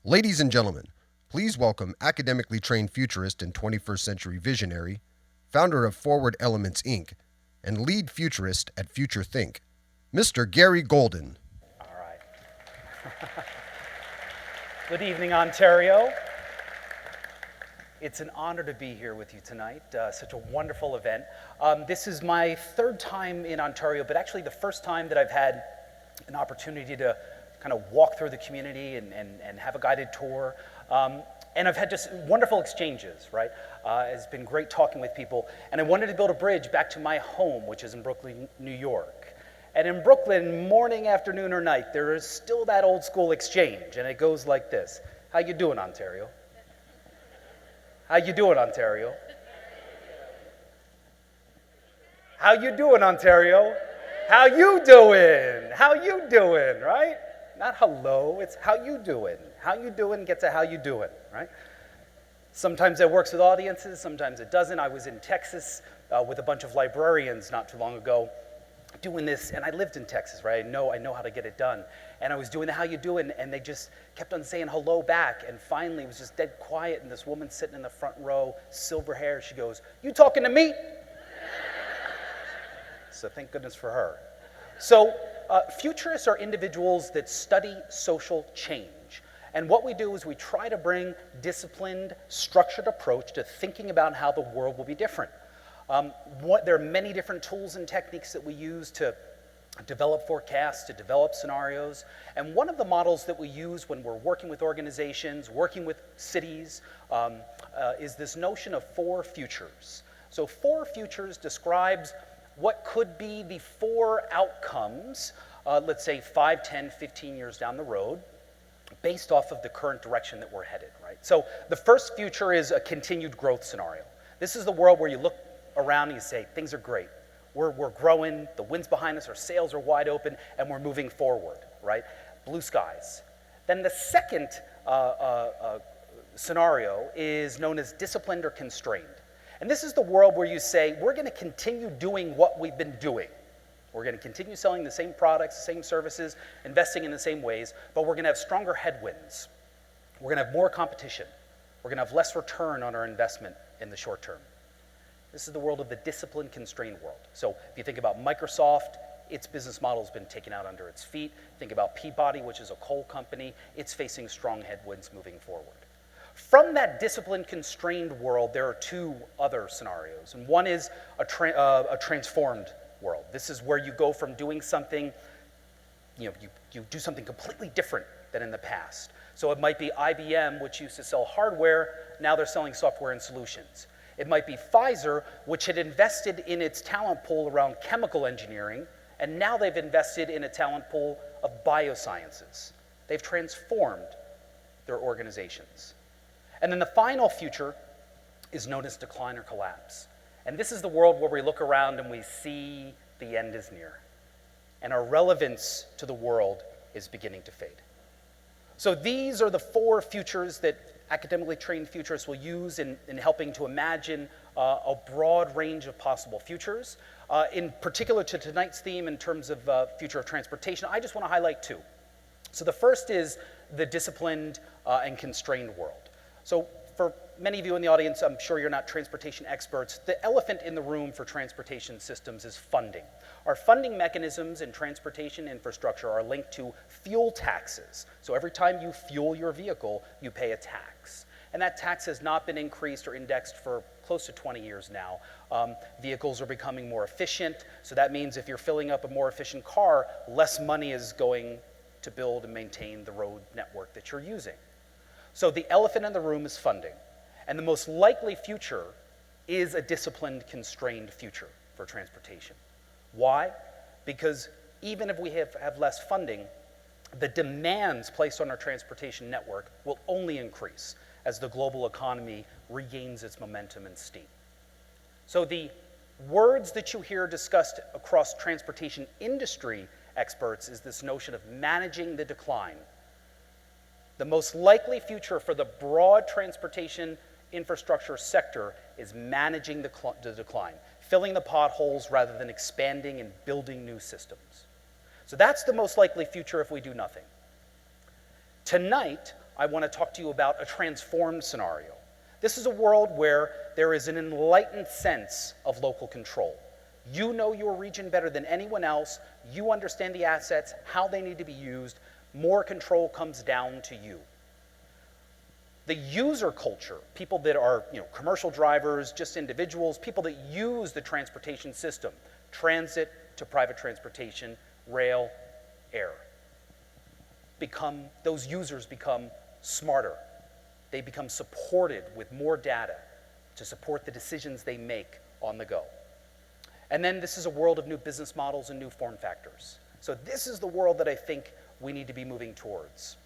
Ladies and gentlemen, please welcome academically trained futurist and 21st century visionary, founder of Forward Elements Inc., and lead futurist at Future Think, Mr. Garry Golden. All right. Good evening, Ontario. It's an honor to be here with you tonight. Such a wonderful event. This is my third time in Ontario, but actually the first time that I've had an opportunity to kind of walk through the community and have a guided tour. And I've had just wonderful exchanges, right? It's been great talking with people. And I wanted to build a bridge back to my home, which is in Brooklyn, New York. And in Brooklyn, morning, afternoon, or night, there is still that old school exchange. And it goes like this. How you doing, Ontario? How you doing, Ontario? How you doing, Ontario? How you doing? How you doing, right? Not hello, it's how you doing. How you doing gets a how you doing, right? Sometimes it works with audiences, sometimes it doesn't. I was in Texas with a bunch of librarians not too long ago doing this, and I lived in Texas, right? I know how to get it done. And I was doing the how you doing, and they just kept on saying hello back, and finally it was just dead quiet, and this woman sitting in the front row, silver hair, she goes, "You talking to me?" So thank goodness for her. So futurists are individuals that study social change. And what we do is we try to bring disciplined, structured approach to thinking about how the world will be different. There are many different tools and techniques that we use to develop forecasts, to develop scenarios. And one of the models that we use when we're working with organizations, working with cities, is this notion of 4 futures. So 4 futures describes what could be the 4 outcomes, let's say 5, 10, 15 years down the road, based off of the current direction that we're headed, right? So the first future is a continued growth scenario. This is the world where you look around and you say, things are great. We're growing, the wind's behind us, our sails are wide open, and we're moving forward, right? Blue skies. Then the second scenario is known as disciplined or constrained. And this is the world where you say, we're going to continue doing what we've been doing. We're going to continue selling the same products, the same services, investing in the same ways, but we're going to have stronger headwinds. We're going to have more competition. We're going to have less return on our investment in the short term. This is the world of the disciplined, constrained world. So if you think about Microsoft, its business model has been taken out under its feet. Think about Peabody, which is a coal company. It's facing strong headwinds moving forward. From that disciplined, constrained world, there are 2 other scenarios. And one is a transformed world. This is where you go from doing something, you do something completely different than in the past. So it might be IBM, which used to sell hardware, now they're selling software and solutions. It might be Pfizer, which had invested in its talent pool around chemical engineering, and now they've invested in a talent pool of biosciences. They've transformed their organizations. And then the final future is known as decline or collapse. And this is the world where we look around and we see the end is near. And our relevance to the world is beginning to fade. So these are the 4 futures that academically trained futurists will use in helping to imagine a broad range of possible futures. In particular to tonight's theme in terms of future of transportation, I just want to highlight 2. So the first is the disciplined and constrained world. So for many of you in the audience, I'm sure you're not transportation experts. The elephant in the room for transportation systems is funding. Our funding mechanisms in transportation infrastructure are linked to fuel taxes. So every time you fuel your vehicle, you pay a tax. And that tax has not been increased or indexed for close to 20 years now. Vehicles are becoming more efficient. So that means if you're filling up a more efficient car, less money is going to build and maintain the road network that you're using. So the elephant in the room is funding. And the most likely future is a disciplined, constrained future for transportation. Why? Because even if we have less funding, the demands placed on our transportation network will only increase as the global economy regains its momentum and steam. So the words that you hear discussed across transportation industry experts is this notion of managing the decline. The most likely future for the broad transportation infrastructure sector is managing the decline, filling the potholes rather than expanding and building new systems. So that's the most likely future if we do nothing. Tonight, I want to talk to you about a transformed scenario. This is a world where there is an enlightened sense of local control. You know your region better than anyone else. You understand the assets, how they need to be used. More control comes down to you. The user culture, people that are commercial drivers, just individuals, people that use the transportation system, transit to private transportation, rail, air, those users become smarter. They become supported with more data to support the decisions they make on the go. And then this is a world of new business models and new form factors. So this is the world that I think we need to be moving towards.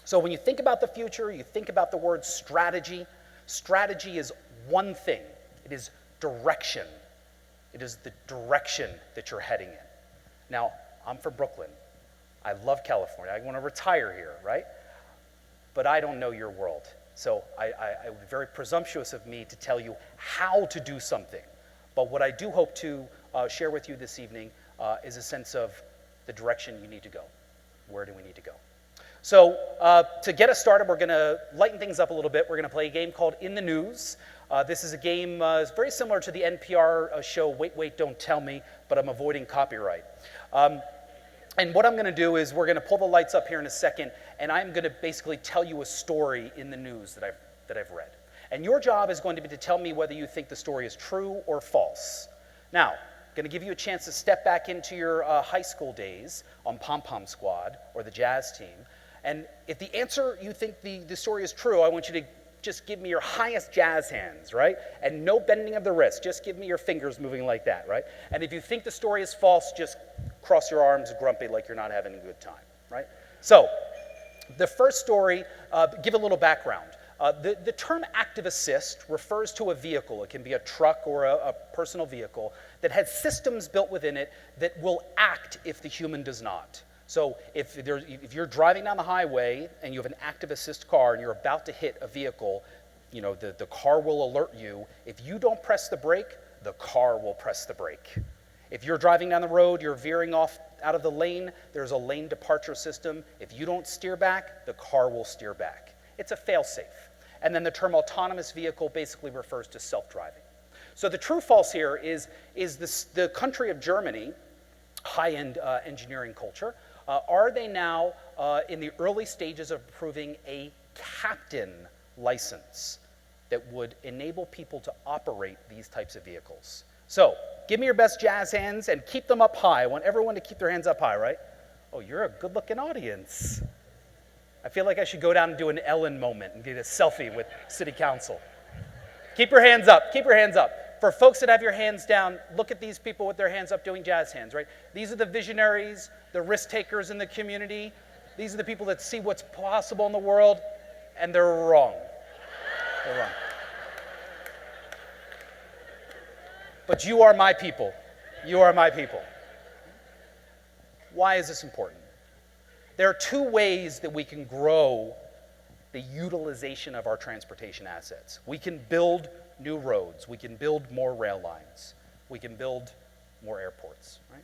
So when you think about the future, you think about the word strategy. Strategy is one thing. It is direction. It is the direction that you're heading in. Now, I'm from Brooklyn. I love California. I want to retire here, right? But I don't know your world. So it would be very presumptuous of me to tell you how to do something. But what I do hope to share with you this evening is a sense of the direction you need to go. Where do we need to go? So to get us started, we're going to lighten things up a little bit. We're going to play a game called In the News. This is a game very similar to the NPR show Wait, Wait, Don't Tell Me, but I'm avoiding copyright. And what I'm going to do is we're going to pull the lights up here in a second, and I'm going to basically tell you a story in the news that I've read. And your job is going to be to tell me whether you think the story is true or false. Now, I'm going to give you a chance to step back into your high school days on Pom Pom Squad or the jazz team. And if the answer you think the story is true, I want you to just give me your highest jazz hands, right? And no bending of the wrist. Just give me your fingers moving like that, right? And if you think the story is false, just cross your arms grumpy like you're not having a good time, right? So, the first story, give a little background. The term active assist refers to a vehicle. It can be a truck or a personal vehicle that has systems built within it that will act if the human does not. So if you're driving down the highway and you have an active assist car and you're about to hit a vehicle, the car will alert you. If you don't press the brake, the car will press the brake. If you're driving down the road, you're veering off out of the lane, there's a lane departure system. If you don't steer back, the car will steer back. It's a fail-safe. And then the term autonomous vehicle basically refers to self-driving. So the true-false here is the country of Germany, high-end engineering culture, are they now in the early stages of approving a captain license that would enable people to operate these types of vehicles? So, give me your best jazz hands and keep them up high. I want everyone to keep their hands up high, right? Oh, you're a good-looking audience. I feel like I should go down and do an Ellen moment and get a selfie with City Council. Keep your hands up. Keep your hands up. For folks that have your hands down, look at these people with their hands up doing jazz hands, right? These are the visionaries, the risk takers in the community. These are the people that see what's possible in the world, and they're wrong. They're wrong. But you are my people. You are my people. Why is this important? There are two ways that we can grow the utilization of our transportation assets. We can build new roads. We can build more rail lines. We can build more airports, right?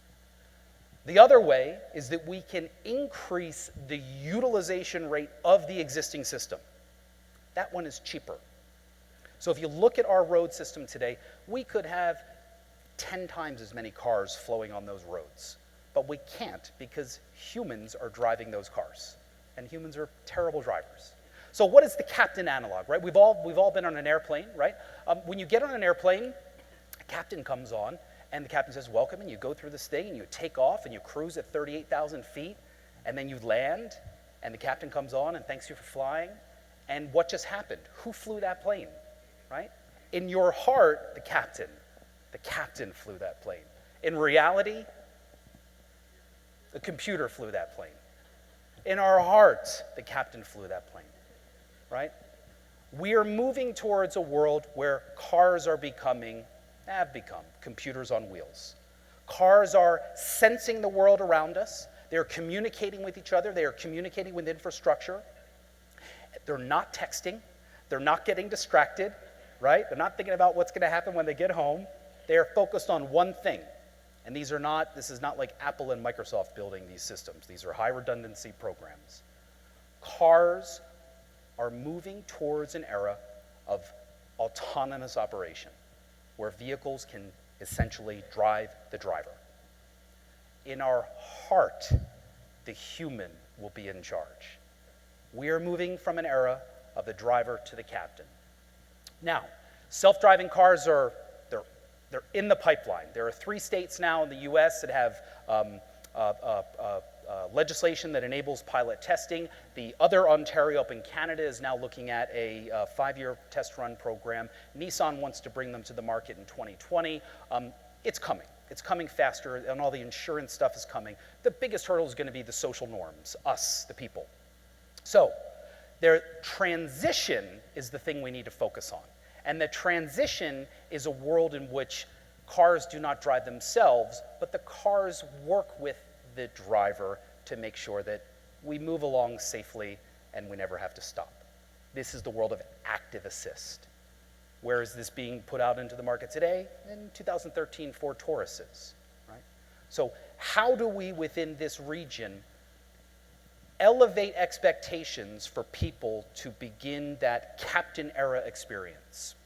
The other way is that we can increase the utilization rate of the existing system. That one is cheaper. So if you look at our road system today, we could have 10 times as many cars flowing on those roads. But we can't because humans are driving those cars. And humans are terrible drivers. So what is the captain analog, right? We've all been on an airplane, right? When you get on an airplane, a captain comes on, and the captain says, welcome, and you go through this thing, and you take off, and you cruise at 38,000 feet, and then you land, and the captain comes on and thanks you for flying. And what just happened? Who flew that plane, right? In your heart, the captain flew that plane. In reality, the computer flew that plane. In our hearts, the captain flew that plane, right? We are moving towards a world where cars have become computers on wheels. Cars are sensing the world around us. They're communicating with each other. They are communicating with infrastructure. They're not texting. They're not getting distracted, right? They're not thinking about what's going to happen when they get home. They are focused on one thing. And this is not like Apple and Microsoft building these systems. These are high redundancy programs. Cars are moving towards an era of autonomous operation, where vehicles can essentially drive the driver. In our heart, the human will be in charge. We are moving from an era of the driver to the captain. Now, self-driving cars they're in the pipeline. There are 3 states now in the US that have legislation that enables pilot testing. The other Ontario up in Canada is now looking at a 5-year test run program. Nissan wants to bring them to the market in 2020. It's coming. It's coming faster, and all the insurance stuff is coming. The biggest hurdle is going to be the social norms, us, the people. So, their transition is the thing we need to focus on. And the transition is a world in which cars do not drive themselves, but the cars work with the driver to make sure that we move along safely and we never have to stop. This is the world of active assist. Where is this being put out into the market today? In 2013 for Tauruses, right? So how do we, within this region, elevate expectations for people to begin that captain era experience?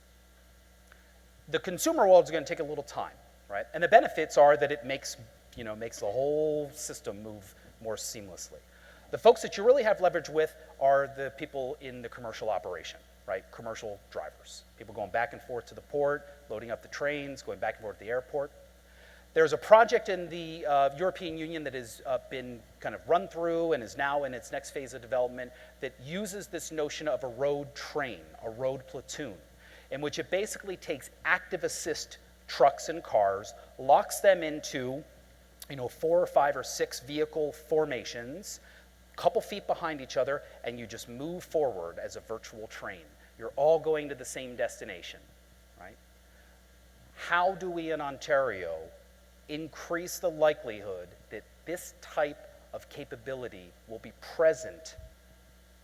The consumer world is going to take a little time, right? And the benefits are that it makes the whole system move more seamlessly. The folks that you really have leverage with are the people in the commercial operation, right? Commercial drivers. People going back and forth to the port, loading up the trains, going back and forth to the airport. There's a project in the European Union that has been kind of run through and is now in its next phase of development that uses this notion of a road train, a road platoon, in which it basically takes active assist trucks and cars, locks them into 4 or 5 or 6 vehicle formations, a couple feet behind each other, and you just move forward as a virtual train. You're all going to the same destination, right? How do we in Ontario increase the likelihood that this type of capability will be present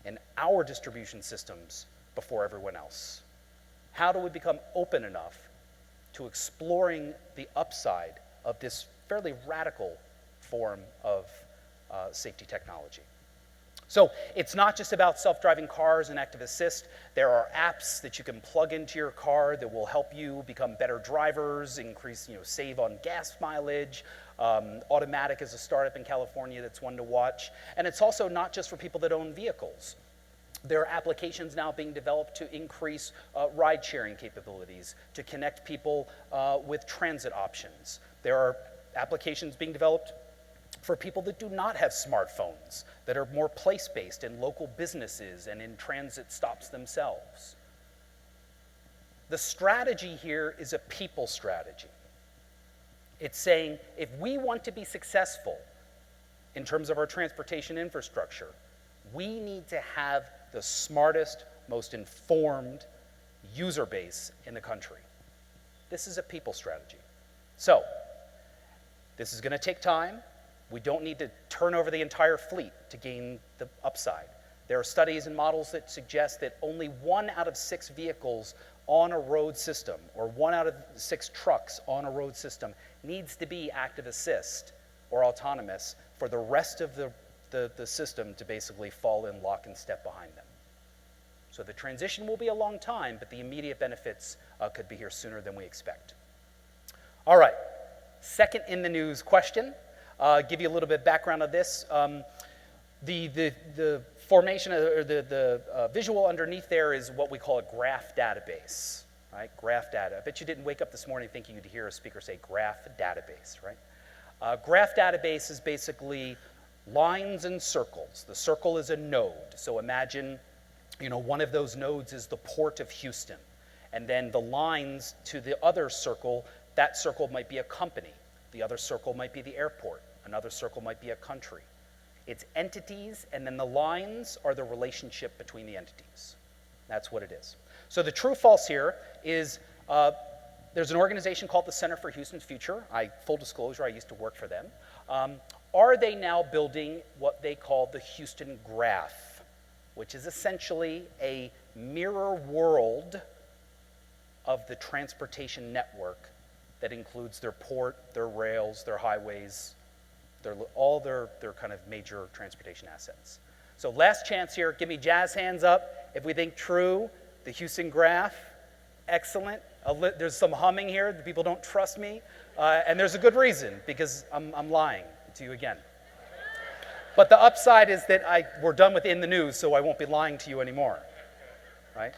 in our distribution systems before everyone else? How do we become open enough to exploring the upside of this fairly radical form of safety technology? So it's not just about self-driving cars and active assist. There are apps that you can plug into your car that will help you become better drivers, increase, save on gas mileage. Automatic is a startup in California that's one to watch. And it's also not just for people that own vehicles. There are applications now being developed to increase ride-sharing capabilities, to connect people with transit options. There are applications being developed for people that do not have smartphones, that are more place-based in local businesses and in transit stops themselves. The strategy here is a people strategy. It's saying, if we want to be successful in terms of our transportation infrastructure, we need to have the smartest, most informed user base in the country. This is a people strategy. So, this is going to take time. We don't need to turn over the entire fleet to gain the upside. There are studies and models that suggest that only 1 out of 6 vehicles on a road system, or 1 out of 6 trucks on a road system, needs to be active assist or autonomous for the rest of the system to basically fall in lock and step behind them. So the transition will be a long time, but the immediate benefits could be here sooner than we expect. All right, second in the news question. Give you a little bit of background of this. The formation, or the visual underneath there is what we call a graph database, right? Graph data. I bet you didn't wake up this morning thinking you'd hear a speaker say graph database, right? Graph database is basically lines and circles. The circle is a node. So imagine, one of those nodes is the port of Houston. And then the lines to the other circle, that circle might be a company. The other circle might be the airport. Another circle might be a country. It's entities, and then the lines are the relationship between the entities. That's what it is. So the true-false here is there's an organization called the Center for Houston's Future. Full disclosure, I used to work for them. Are they now building what they call the Houston Graph, which is essentially a mirror world of the transportation network that includes their port, their rails, their highways, all their kind of major transportation assets. So last chance here, give me jazz hands up if we think true, the Houston graph, excellent. There's some humming here, the people don't trust me, and there's a good reason, because I'm lying to you again. But the upside is that we're done with In the News, so I won't be lying to you anymore, right?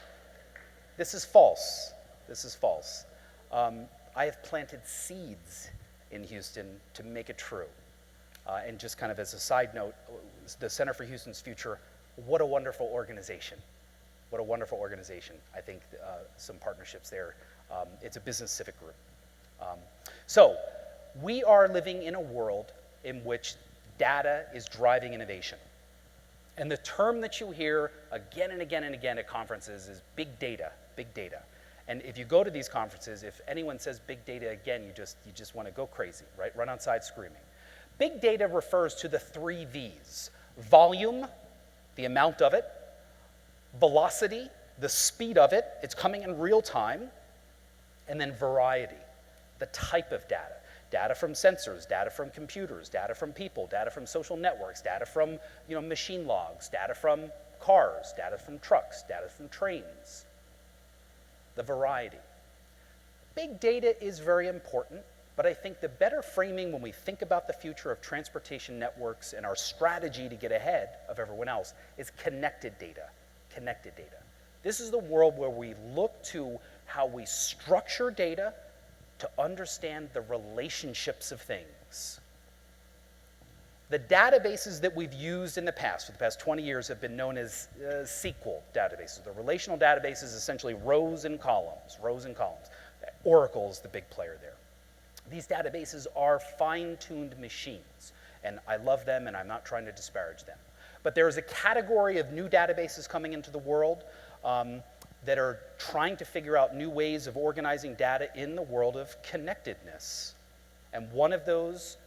This is false. This is false. I have planted seeds in Houston to make it true. And just kind of as a side note, the Center for Houston's Future, what a wonderful organization. What a wonderful organization. I think some partnerships there. It's a business civic group. So we are living in a world in which data is driving innovation. And the term that you hear again and again and again at conferences is big data, big data. And if you go to these conferences, if anyone says big data again, you just want to go crazy, right? Run outside screaming. Big data refers to the 3 V's. Volume, the amount of it. Velocity, the speed of it. It's coming in real time. And then variety, the type of data. Data from sensors, data from computers, data from people, data from social networks, data from machine logs, data from cars, data from trucks, data from trains. The variety. Big data is very important, but I think the better framing when we think about the future of transportation networks and our strategy to get ahead of everyone else is connected data. Connected data. This is the world where we look to how we structure data to understand the relationships of things. The databases that we've used in the past, for the past 20 years, have been known as SQL databases. The relational database is essentially rows and columns, rows and columns. Oracle is the big player there. These databases are fine-tuned machines, and I love them, and I'm not trying to disparage them. But there is a category of new databases coming into the world that are trying to figure out new ways of organizing data in the world of connectedness. And one of those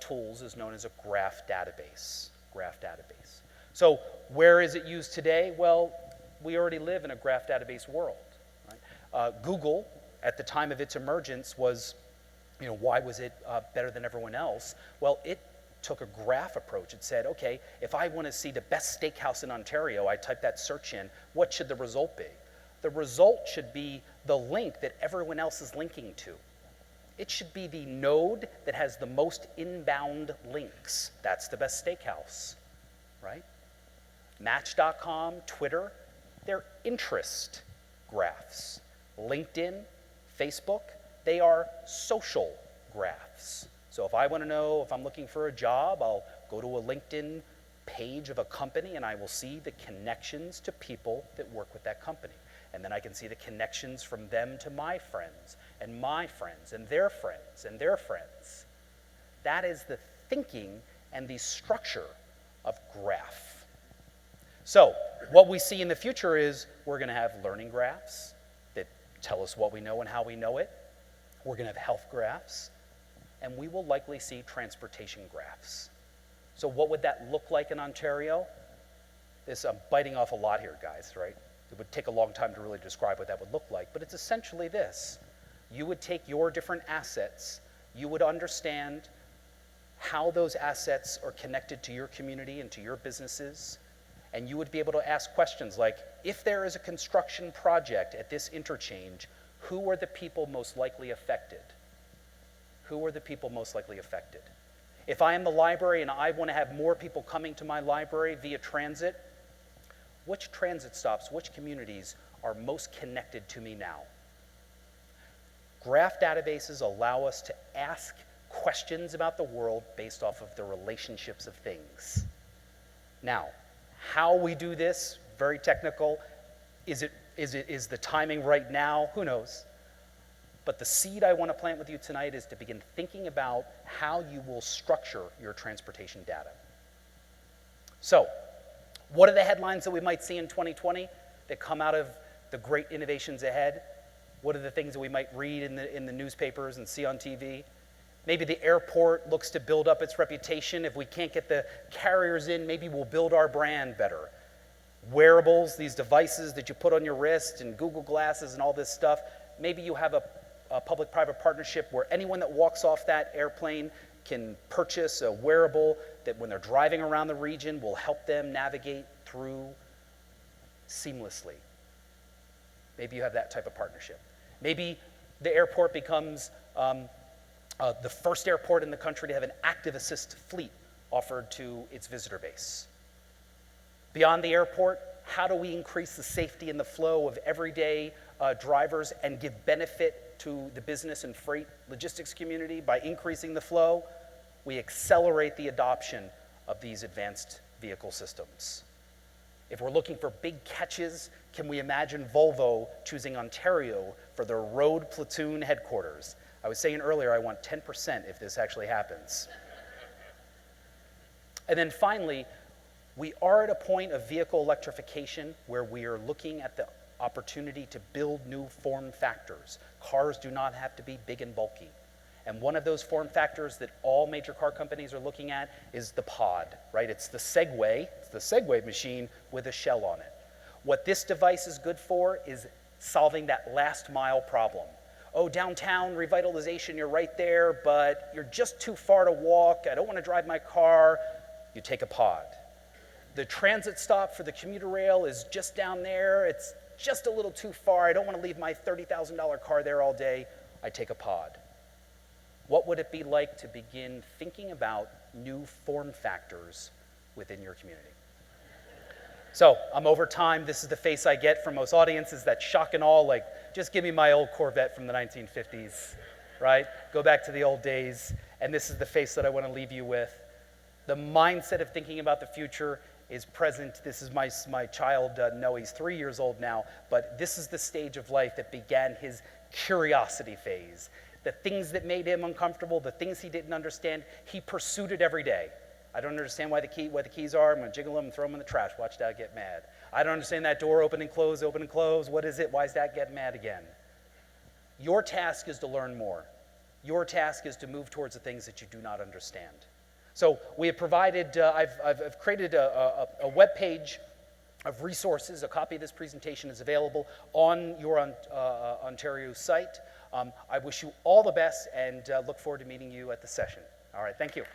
tools is known as a graph database. Graph database. So where is it used today? Well, we already live in a graph database world. Right? Google, at the time of its emergence, was, why was it better than everyone else? Well, it took a graph approach. It said, okay, if I want to see the best steakhouse in Ontario, I type that search in, what should the result be? The result should be the link that everyone else is linking to. It should be the node that has the most inbound links. That's the best steakhouse, right? Match.com, Twitter, they're interest graphs. LinkedIn, Facebook, they are social graphs. So if I want to know if I'm looking for a job, I'll go to a LinkedIn page of a company and I will see the connections to people that work with that company. And then I can see the connections from them to my friends and their friends and their friends. That is the thinking and the structure of graph. So what we see in the future is we're going to have learning graphs that tell us what we know and how we know it. We're going to have health graphs. And we will likely see transportation graphs. So what would that look like in Ontario? I'm biting off a lot here, guys, right? It would take a long time to really describe what that would look like, but it's essentially this. You would take your different assets, you would understand how those assets are connected to your community and to your businesses, and you would be able to ask questions like, if there is a construction project at this interchange, who are the people most likely affected? Who are the people most likely affected? If I am the library and I want to have more people coming to my library via transit, which transit stops, which communities are most connected to me now? Graph databases allow us to ask questions about the world based off of the relationships of things. Now, how we do this, very technical. Is the timing right now? Who knows? But the seed I want to plant with you tonight is to begin thinking about how you will structure your transportation data. So, what are the headlines that we might see in 2020 that come out of the great innovations ahead? What are the things that we might read in the newspapers and see on TV? Maybe the airport looks to build up its reputation. If we can't get the carriers in, maybe we'll build our brand better. Wearables, these devices that you put on your wrist and Google Glasses and all this stuff, maybe you have a public-private partnership where anyone that walks off that airplane can purchase a wearable that when they're driving around the region will help them navigate through seamlessly. Maybe you have that type of partnership. Maybe the airport becomes the first airport in the country to have an active assist fleet offered to its visitor base. Beyond the airport, how do we increase the safety and the flow of everyday drivers and give benefit to the business and freight logistics community by increasing the flow? We accelerate the adoption of these advanced vehicle systems. If we're looking for big catches, can we imagine Volvo choosing Ontario for their road platoon headquarters? I was saying earlier I want 10% if this actually happens. And then finally, we are at a point of vehicle electrification where we are looking at the opportunity to build new form factors. Cars do not have to be big and bulky. And one of those form factors that all major car companies are looking at is the pod, right? It's the Segway machine with a shell on it. What this device is good for is solving that last mile problem. Oh, downtown revitalization, you're right there, but you're just too far to walk. I don't want to drive my car. You take a pod. The transit stop for the commuter rail is just down there. It's just a little too far. I don't want to leave my $30,000 car there all day. I take a pod. What would it be like to begin thinking about new form factors within your community? So I'm over time. This is the face I get from most audiences, that shock and awe, like, just give me my old Corvette from the 1950s, right? Go back to the old days. And this is the face that I want to leave you with. The mindset of thinking about the future is present. This is my child, Noah. He's 3 years old now, but this is the stage of life that began his curiosity phase. The things that made him uncomfortable, the things he didn't understand, he pursued it every day. I don't understand why the keys are. I'm going to jiggle them and throw them in the trash. Watch Dad get mad. I don't understand that door open and close, open and close. What is it? Why is Dad getting mad again? Your task is to learn more. Your task is to move towards the things that you do not understand. So we have provided, I've created a web page of resources. A copy of this presentation is available on your Ontario site. I wish you all the best and look forward to meeting you at the session. All right, thank you.